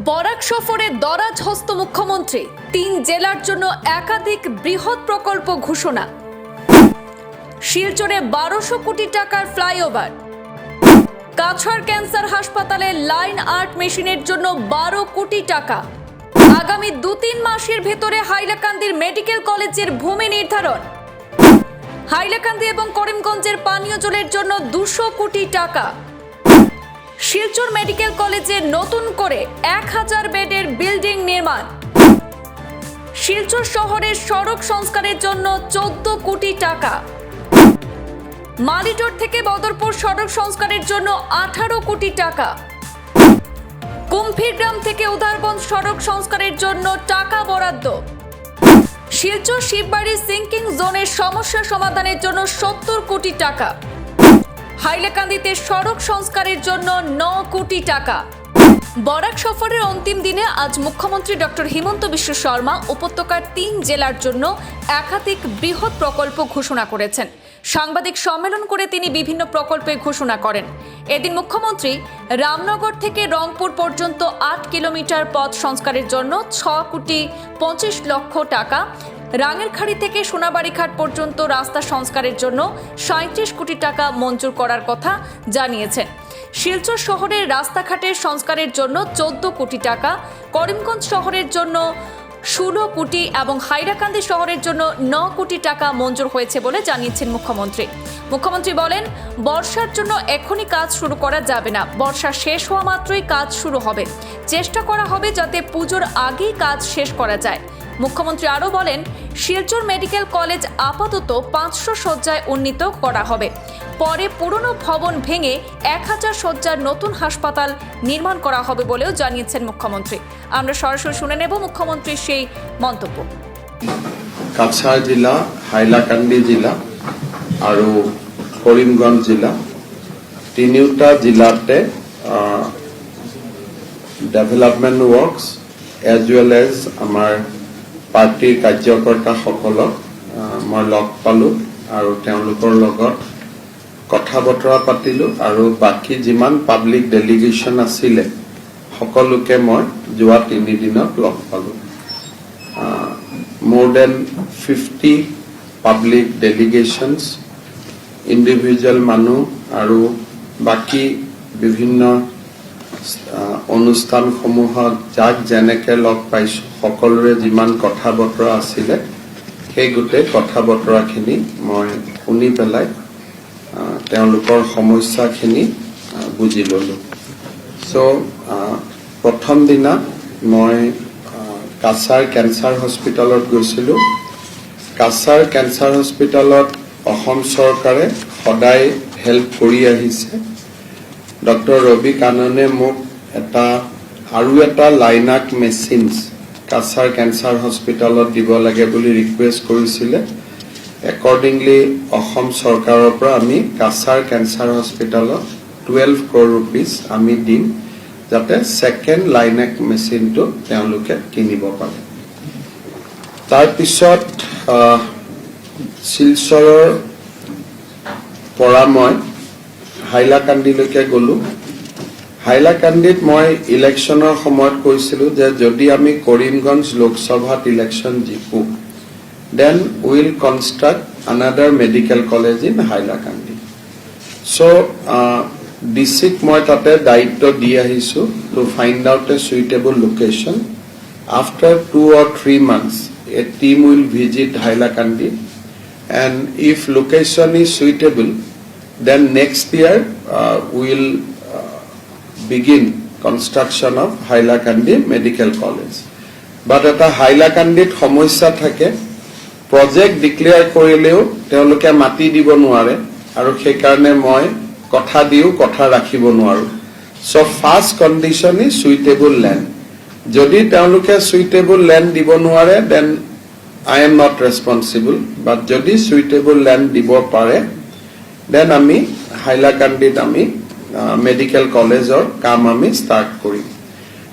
বরাক সফরে দরাজ হস্ত মুখ্যমন্ত্রী 3 জেলার জন্য একাধিক বৃহৎ প্রকল্প ঘোষণা। শিলচরে 1200 কোটি টাকার ফ্লাইওভার। কাছাড় ক্যান্সার হাসপাতালে লাইন আর্ট মেশিনের জন্য 12 কোটি টাকা। আগামী 2-3 মাসের ভেতরে হাইলাকান্দির মেডিকেল কলেজের ভূমি নির্ধারণ। হাইলাকান্দি এবং করিমগঞ্জের পানীয় জলের জন্য 200 কোটি টাকা। শিলচর মেডিকেল কলেজে নতুন করে 1000 বেডের বিল্ডিং নির্মাণ। শিলচর শহরের সড়ক সংস্কারের জন্য 14 কোটি টাকা। মালিটোর থেকে বদরপুর সড়ক সংস্কারের জন্য 18 কোটি টাকা। কুম্ভীরগ্রাম থেকে উদারবন সড়ক সংস্কারের জন্য টাকা বরাদ্দ। শিলচর শিববাড়ি সিঙ্কিং জোনের সমস্যা সমাধানের জন্য 70 কোটি টাকা। হাইলাকান্দিতে সড়ক সংস্কারের জন্য 9 কোটি টাকা। বরাক সফরের অন্তিম দিনে আজ মুখ্যমন্ত্রী ডক্টর হিমন্ত বিশ্ব শর্মা উপত্যকার 3 জেলার জন্য একাধিক বৃহৎ প্রকল্প ঘোষণা করেছেন। সাংবাদিক সম্মেলন করে তিনি বিভিন্ন প্রকল্পের ঘোষণা করেন। এদিন মুখ্যমন্ত্রী রামনগর থেকে রংপুর পর্যন্ত 8 কিলোমিটার পথ সংস্কারের জন্য 6 কোটি 25 লক্ষ টাকা, রাঙেরখাড়ি থেকে সোনাবাড়িঘাট পর্যন্ত রাস্তা সংস্কারের জন্য 37 কোটি টাকা মঞ্জুর করার কথা জানিয়েছেন। শিলচর শহরের রাস্তাঘাটের সংস্কারের জন্য 14 কোটি টাকা, করিমগঞ্জ শহরের জন্য 16 কোটি এবং হাইলাকান্দি শহরের জন্য 9 কোটি টাকা মঞ্জুর হয়েছে বলে জানিয়েছেন মুখ্যমন্ত্রী। মুখ্যমন্ত্রী বলেন, বর্ষার জন্য এখনই কাজ শুরু করা যাবে না, বর্ষা শেষ হওয়া মাত্রই কাজ শুরু হবে। চেষ্টা করা হবে যাতে পুজোর আগেই কাজ শেষ করা যায়। মুখ্যমন্ত্রী আরও বলেন, শিলচর মেডিকেল কলেজ আপাতত 500 শয্যায় উন্নীত করা হবে। পরে পুরনো ভবন ভেঙে 1000 শয্যার নতুন হাসপাতাল নির্মাণ করা হবে বলেও জানিয়েছেন মুখ্যমন্ত্রী। আমরা সরাসরি শুনে নেব মুখ্যমন্ত্রীর সেই মন্তব্য। কাছাড় জিলা, হাইলাকান্দি জিলা আৰু কৰিমগঞ্জ জিলা তিনিওটা জিলাতে development works as well as আমাৰ পাৰ্টিৰ কাৰ্যকৰ্তাসকলক মই লগ পালোঁ আৰু তেওঁলোকৰ লগত কথা বতৰা পাতিলোঁ আৰু বাকী যিমান পাব্লিক ডেলিগেশ্যন আছিলে সকলোকে মই যোৱা 3 দিনত লগ পালোঁ। more than 50 public delegations, individual মানুহ আৰু বাকী বিভিন্ন অনুষ্ঠানসমূহত যাক যেনেকে লগ পাইছোঁ সকলোৰে যিমান কথা বতৰা আছিলে সেই গোটেই কথা বতৰাখিনি মই শুনি পেলাই তেওঁলোকৰ সমস্যাখিনি বুজি ল'লোঁ। প্ৰথম দিনা মই কাছাৰ কেঞ্চাৰ হস্পিটেলত গৈছিলোঁ। কাছাৰ কেঞ্চাৰ হস্পিটেলত অসম চৰকাৰে সদায় হেল্প কৰি আহিছে। ডক্টৰ ৰবি কাননে মোক আৰু এটা লাইনাক মেচিনছ কাছাৰ কেঞ্চাৰ হস্পিটেলত দিব লাগে বুলি ৰিকুৱেষ্ট কৰিছিলে। একৰ্ডিংলি অসম চৰকাৰৰ পৰা আমি কাছাৰ কেঞ্চাৰ হস্পিটেলত 12 crore rupees আমি দিম যাতে ছেকেণ্ড লাইনেক মেচিনটো তেওঁলোকে কিনিব পাৰে। তাৰপিছত শিলচৰৰ পৰা মই হাইলাকান্দিলৈকে গ'লোঁ। হাইলাকান্দিত মই ইলেকশ্যনৰ সময়ত কৈছিলোঁ যে যদি আমি কৰিমগঞ্জ লোকসভাত ইলেকশ্যন জিকোঁ then will construct another medical college in Hailakandi. ডিচিক মই তাতে দায়িত্ব দি আহিছোঁ to find out a suitable location. After 2 or 3 months a team will visit Hailakandi and if location is suitable then next year we'll begin construction of Hailakandi Medical College. But এটা হাইলাকান্দিত সমস্যা থাকে, project declare কৰিলেও তেওঁলোকে মাটি দিব নোৱাৰে আৰু সেইকাৰণে মই কথা দিও কথা ৰাখিব নোৱাৰো। First condition is suitable land. যদি তেওঁলোকে সুইটেবল লেণ্ড দিব নোৱাৰে then I am not responsible, but যদি সুইটেবল লেণ্ড দিব পাৰে দেন আমি হাইলাকান্দিত আমি মেডিকেল কলেজৰ কাম আমি ষ্টাৰ্ট কৰিম।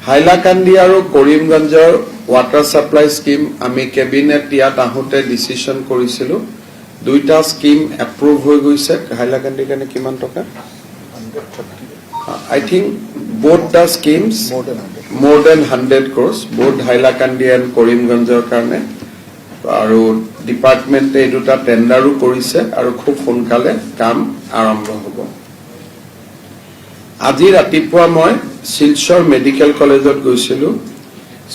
হাইলাকান্দি আৰু কৰিমগঞ্জৰ ৱাটাৰ ছাপ্লাই স্কিম আমি কেবিনেট ইয়াত আহোঁতে ডিচিশ্যন কৰিছিলোঁ। 2টা স্কিম এপ্ৰুভ হৈ গৈছে। হাইলাকান্দিৰ কাৰণে কিমান টকা? I think both the schemes more than 100 crores, both Hailakandi and Karimganjৰ কাৰণে আৰু ডিপাৰ্টমেণ্টে এই দুটা টেণ্ডাৰো কৰিছে আৰু খুব সোনকালে কাম আৰম্ভ হ'ব। আজি ৰাতিপুৱা মই শিলচৰ মেডিকেল কলেজত গৈছিলোঁ।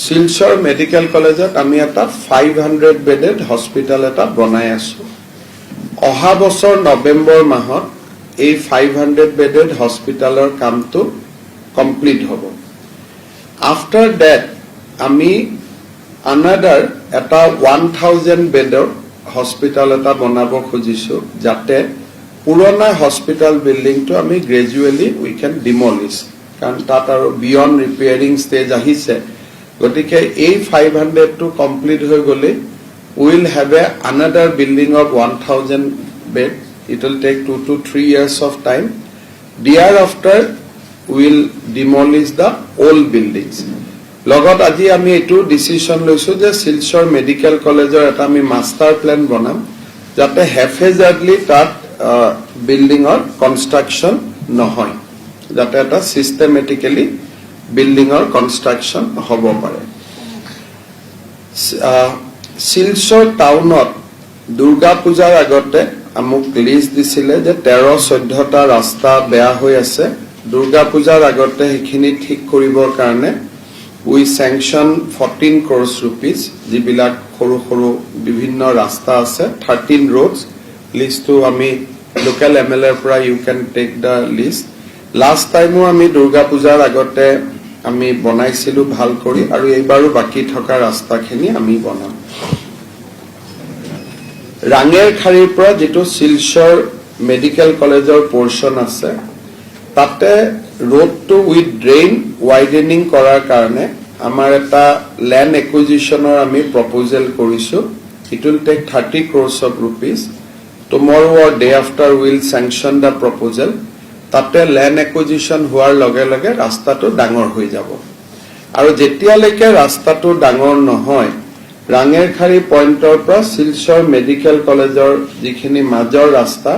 শিলচৰ মেডিকেল কলেজত আমি এটা 500 বেডেড হস্পিটেল এটা বনাই আছো। অহা বছৰ নৱেম্বৰ মাহত এই 500 বেডেড হস্পিটেলৰ কামটো কমপ্লিট হ'ব। আফটাৰ ডেট আমি another এটা 1000 বেডৰ হস্পিটেল এটা বনাব খুজিছো, যাতে পুৰণা হস্পিটেল বিল্ডিংটো আমি গ্ৰেজুৱেলি উই কেন ডিমলিছ, কাৰণ তাত আৰু বিয়ণ্ড ৰিপেয়াৰিং ষ্টেজ আহিছে। গতিকে এই 500 টো কমপ্লিট হৈ গ'লে will have a another building of 1000 bed. It will take 2 to 3 years of time. Thereafter will demolish the old buildings. লগত আজি আমি এইটো ডিসিশন লৈছো যে শিলচৰ মেডিকেল কলেজৰ এটা আমি মাস্টাৰ প্ল্যান বনাম, যাতে হেফেজাৰ্ডলি তাত বিল্ডিংৰ কনষ্ট্ৰাকচন নহয়, যাতে এটা সিস্টেমেটিক্যালি বিল্ডিংৰ কনষ্ট্ৰাকচন হ'ব পাৰে। শিলচৰ টাউনত দুৰ্গা পূজাৰ আগতে আমাক লিষ্ট দিছিলে যে 13-14টা ৰাস্তা বেয়া হৈ আছে। দুৰ্গা পূজাৰ আগতে সেইখিনি ঠিক কৰিবৰ কাৰণে we sanction 14 crores rupees, যিবিলাক সৰু সৰু বিভিন্ন ৰাস্তা আছে, 13 roads list to আমি local MLA পৰা you can take the list. last time আমি দুৰ্গা পূজাৰ আগতে আমি বনাইছিলো ভাল কৰি, আৰু এইবাৰো বাকি থকা ৰাস্তাখিনি আমি বনাম। ৰাঙেৰখাৰীৰ পৰা যেটো শিলচৰ মেডিকেল কলেজৰ পোৰ্শন আছে, তাতে road to with drain widening কৰাৰ কাৰণে আমাৰ এটা land acquisitionৰ আমি proposal কৰিছো। It will take 30 crores of rupees. Tomorrow or day after will sanction the proposal. তাতে land acquisition হোৱাৰ লগে লগে ৰাস্তাটো ডাঙৰ হৈ যাব, আৰু যেতিয়ালৈকে ৰাস্তাটো ডাঙৰ নহয়, ৰাঙেৰখাৰী পইণ্টৰ পৰা শিলচৰ মেডিকেল কলেজৰ যিখিনি মাজৰ ৰাস্তা,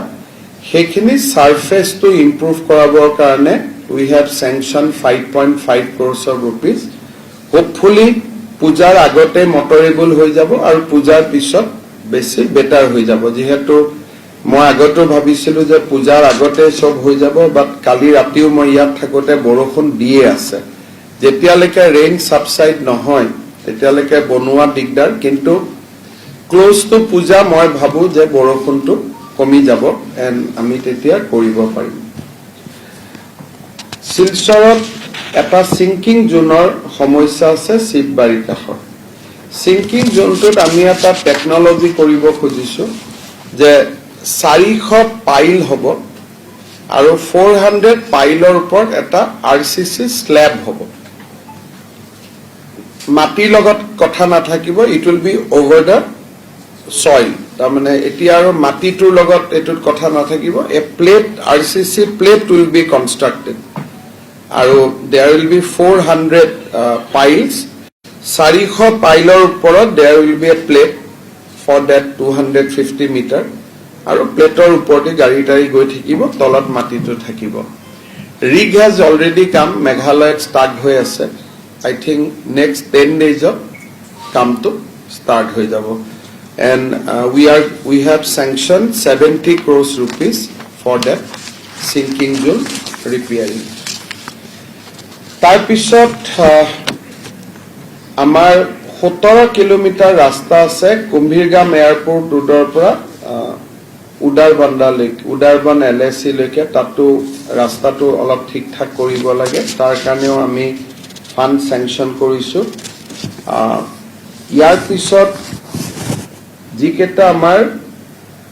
সেইখিনি সাৰফেসটো ইমপ্ৰুভ কৰাবৰ কাৰণে we have sanctioned 5.5 crores of rupees. Hopefully পূজাৰ আগতে মটৰেবল হৈ যাব আৰু পূজাৰ পিছত বেছি বেটাৰ হৈ যাব। যেহেতু মই আগতে ভাবিছিলো যে পূজাৰ আগতে সব হৈ যাব, বাট কালি ৰাতিও মই ইয়াত থাকোতে বৰষুণ দিয়ে আছে। যেতিয়ালৈকে ৰেইন সাবসাইড নহয় তেতিয়ালৈকে বনোৱা দিগদাৰ, কিন্তু ক্লোজ টু পূজা মই ভাবো যে বৰষুণটো কমি যাব এণ্ড আমি তেতিয়া কৰিব পাৰিম। শিলচৰত এটা সিংকিং জোনৰ সমস্যা আছে শিৱবাৰীৰ কাষত। সিংকিং জোনটোত আমি এটা টেকনলজি কৰিব খুজিছো যে 400 পাইল হ'ব আৰু 400 পাইলৰ ওপৰত এটা RCC স্ল্যাব হ'ব। মাটিৰ লগত কথা নাথাকিব, it will be over the soil. তাৰমানে এতিয়া আৰু মাটিটোৰ লগত এটোত কথা নাথাকিব, a plate RCC plate will be constructed, আৰু there will be 400 piles. 400 পাইলৰ ওপৰত there will be a plate for that 250 meter, আৰু প্লেটৰ ওপৰতে গাড়ী টাড়ী গৈ থাকিব, তলত মাটিটো থাকিব। rig has already come, মেঘালয়ত ষ্টাৰ্ট হৈ আছে। I think next 10 days of কামটো ষ্টাৰ্ট হৈ যাব। And we have sanctioned 70 crores rupees for that sinking zone repairing. তাৰপিছত আমাৰ 17 কিলোমিটাৰ ৰাস্তা আছে কুম্ভীৰগাম এয়াৰপোৰ্ট ৰোডৰ পৰা উদাৰবন LSC লৈকে। তাতো ৰাস্তাটো অলপ ঠিক ঠাক কৰিব লাগে, তাৰ কাৰণেও আমি ফাণ্ড চেংচন কৰিছো। ইয়াৰ পিছত যিকেইটা আমাৰ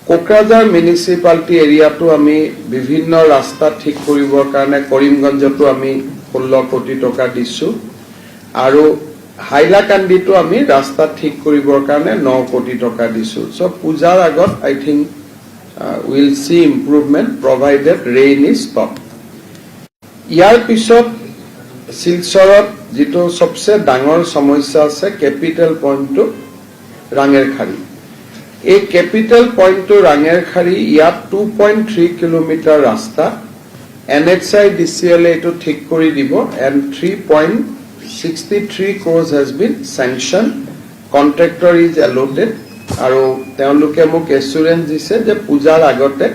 কোকৰাঝাৰ মিউনিচিপালিটি এৰিয়াটো আমি বিভিন্ন ৰাস্তা ঠিক কৰিবৰ কাৰণে কৰিমগঞ্জতো আমি 16 কোটি টকা দিছো, আৰু হাইলাকান্দিটো আমি ৰাস্তা ঠিক কৰিবৰ কাৰণে 9 কোটি টকা দিছো। সো পূজাৰ আগত I think will see improvement provided rain is stop. ইয়াৰ পিছত শিলচৰত যেটো সবচে ডাঙৰ সমস্যা আছে কেপিটেল পইণ্টটো ৰাঙেৰখাৰী। এই কেপিটেল পইণ্টটো ৰাঙেৰখাৰী, ইয়াত 2.3 কিলোমিটাৰ ৰাস্তা NHI DCL এটো ঠিক কৰি দিব, and 3.5 63 crores has been sanctioned. Contractor is allotted. আৰু তেওঁলোকে মোক এসুৰেন্স দিছে যে পূজাৰ আগতে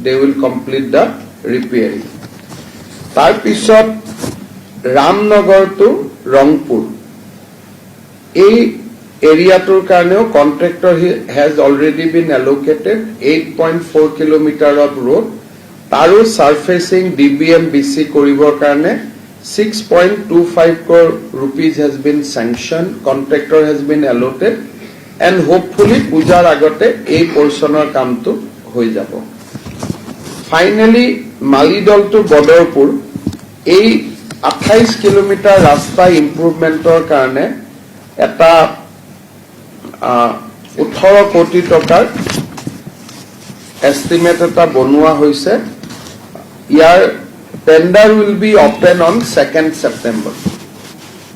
they will complete the repairing. তাৰ পিছত ৰামনগৰ to ৰংপুৰ এই এৰিয়াটোৰ কাৰণেও contractor has already been allocated 8.4 kilometer of road. তাৰো surfacing DBM BC কৰিবৰ কাৰণে 6.25 crore rupees has been sanctioned. Contractor has been allotted. And hopefully পূজাৰ আগতে এই পৰ্চনৰ কামটো হৈ যাব. ফাইনালি মালিদল টু বদৰপুৰ এই 28 কিলোমিটাৰ ৰাস্তা ইম্প্ৰুভমেন্টৰ কাৰণে এটা 18 কোটি টকাৰ এস্টিমেট এটা বনোৱা হৈছে. ইয়াৰ tender will be open on 2nd September.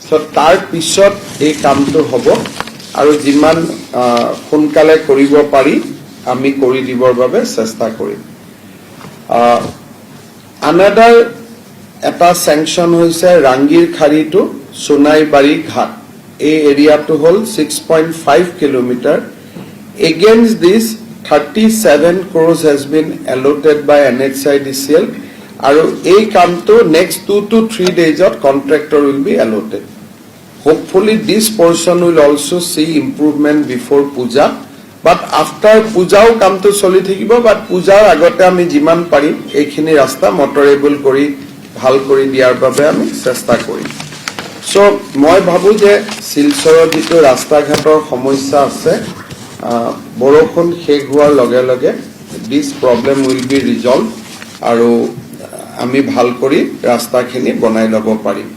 So তাৰ পিছত এই কামটো হ'ব আৰু যিমান সোনকালে কৰিব পাৰি আমি কৰি দিবৰ বাবে চেষ্টা কৰিম. আনাদাৰ এটা স্যাংশন হৈছে ৰাংগীৰ খাৰী টু সোনাইবাৰী ঘাট. এই এৰিয়াটো হ'ল 6.5 kilometre. Against this 37 crores has been allotted by NHIDCL আৰু এই কামটো next 2 to 3 days of contractor will be allotted. Hopefully this portion will also see improvement before Puja, but after Puja come to choli thakibo, but Pujar agote ami jiman parim eikhini rasta motorable kori bhal kori diar babe ami chesta korim. So moi bhabu je Silchoror jitu rasta ghator samossya ase borokhon shek hoar loge loge this problem will be resolved aru ami bhal kori rasta khini banai lobo parim.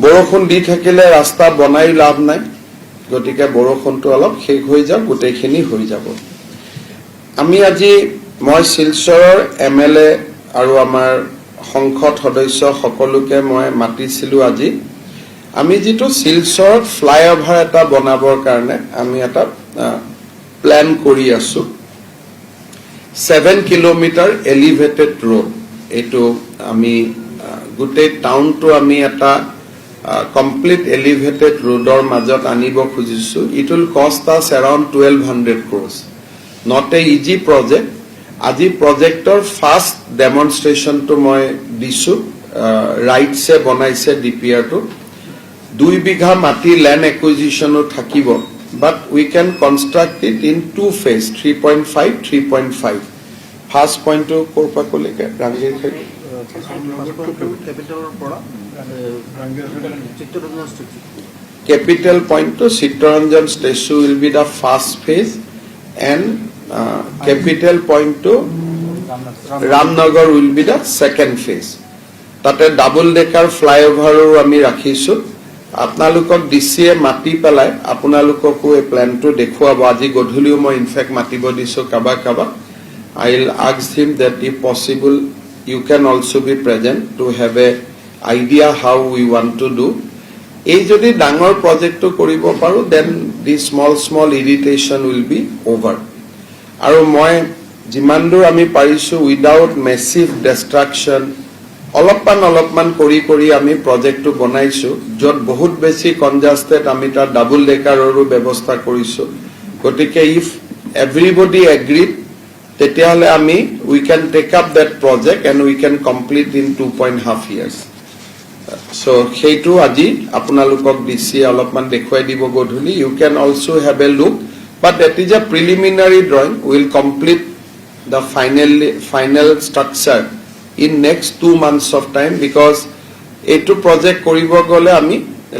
বৰষুণ দি থাকিলে ৰাস্তা বনাই লাভ নাই. গতিকে বৰষুণটো অলপ শেষ হৈ যাওক, গোটেইখিনি হৈ যাব. আমি আজি মই শিলচৰৰ MLA আৰু আমাৰ সংসদ সদস্য সকলোকে মই মাতিছিলো. আজি আমি যেটো শিলচৰত ফ্লাইওভাৰ এটা বনাবৰ কাৰণে আমি এটা প্ল্যান কৰি আছো. 7 কিলোমিটাৰ এলিভেটেড ৰোড. এটো আমি গোটেই টাউনটো আমি এটা complete elevated roador majot anibo khujisu. It will cost us around 1200 crores. Not a easy project. Aji projector first demonstration to moi disu right se bonaise DPR to 2 bigha mati land acquisition o thakibo, but we can construct it in 2 phase 3.5 3.5. First point to korpa koleke rangir khari capital point to Chittaranjan statue will be the first phase and capital point to Ramnagar will be the second phase. Tate double decker flyover ami rakhisu. Apnalukok DCA mati pelai apnalukoko e plan to dekhuabo. Aji godhuliu moi in fact matibo disu kaba kaba. I'll ask him that if possible you can also be present to have a idea how we want to do. এই যদি ডাঙৰ প্ৰজেক্টটো কৰিব পাৰো then this small irritation will be over. আৰু মই যিমানদূৰ আমি পাৰিছো without massive destruction অলপমান কৰি আমি প্ৰজেক্টটো বনাইছো. যত বহুত বেছি congested আমি তাৰ ডাবল ডেকাৰৰো ব্যৱস্থা কৰিছো. গতিকে if everybody agreed তেতিয়াহলে আমি we can take up that project and we can complete in 2.5 years. So heitu aji apnalukok DC alopman dekhwai dibo godhuli. You can also have a look, but that is a preliminary drawing. We will complete the final structure in next 2 months of time, because etu project koribo gole ami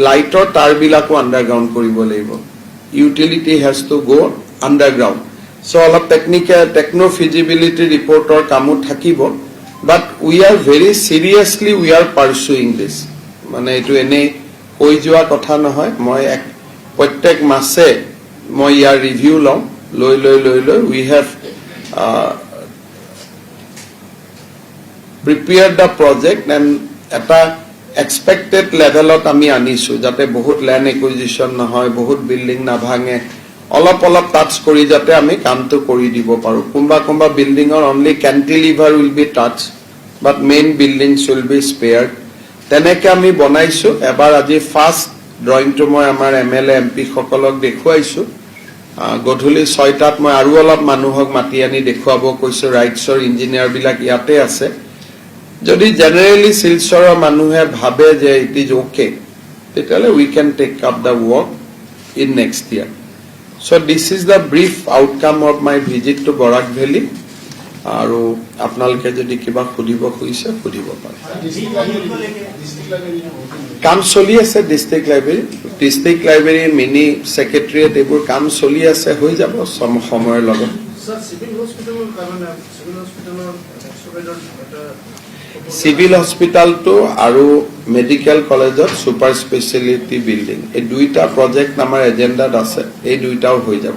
lighter tar bilako underground koribo laibo. Utility has to go underground. So all of techno feasibility report or kamu thakibo, but we are very seriously we are pursuing this. Mane etu ene hoi joa kotha nohoy. Moi prottek mase moi yar review loi we have prepared the project and eta expected level ot ami anisu jate bahut land acquisition nohoy, bahut building na bhange, অলপ touch কৰি যাতে আমি কামটো কৰি দিব পাৰো. কোনবা বিল্ডিংৰ only cantilever will be touched, but main buildings will be spared. তেনেকে আমি বনাইছো এবাৰ আজি ফাৰ্ষ্ট ড্ৰয়িংটো মই আমাৰ MLA MP সকলক দেখুৱাইছো গধূলি 6টাত মই আৰু অলপ মানুহক মাতি আনি দেখুৱাব কৈছো ৰাইটছৰ ইঞ্জিনিয়াৰ বিলাক ইয়াতে আছে যদি জেনাৰেলি শিলচৰৰ মানুহে ভাবে যে ইট ইজ ওকে তেতিয়াহ'লে we can take up the work in next year so this is the brief outcome of my visit to Barak Valley আৰু আপোনালোকে যদি কিবা সুধিব খুজিছে সুধিব পাৰে কাম চলি আছে ডিস্ট্ৰিক্ট লাইব্ৰেৰী মিনি সেক্ৰেটাৰিয়েট এইবোৰ কাম চলি আছে হৈ যাব সময়ৰ লগত সিভিল হস্পিটালটো আৰু মেডিকেল কলেজত সুপাৰ স্পেশালিটি বিল্ডিং এই দুইটা প্ৰজেক্ট আমাৰ এজেন্ডাত আছে এই দুইটাও হৈ যাব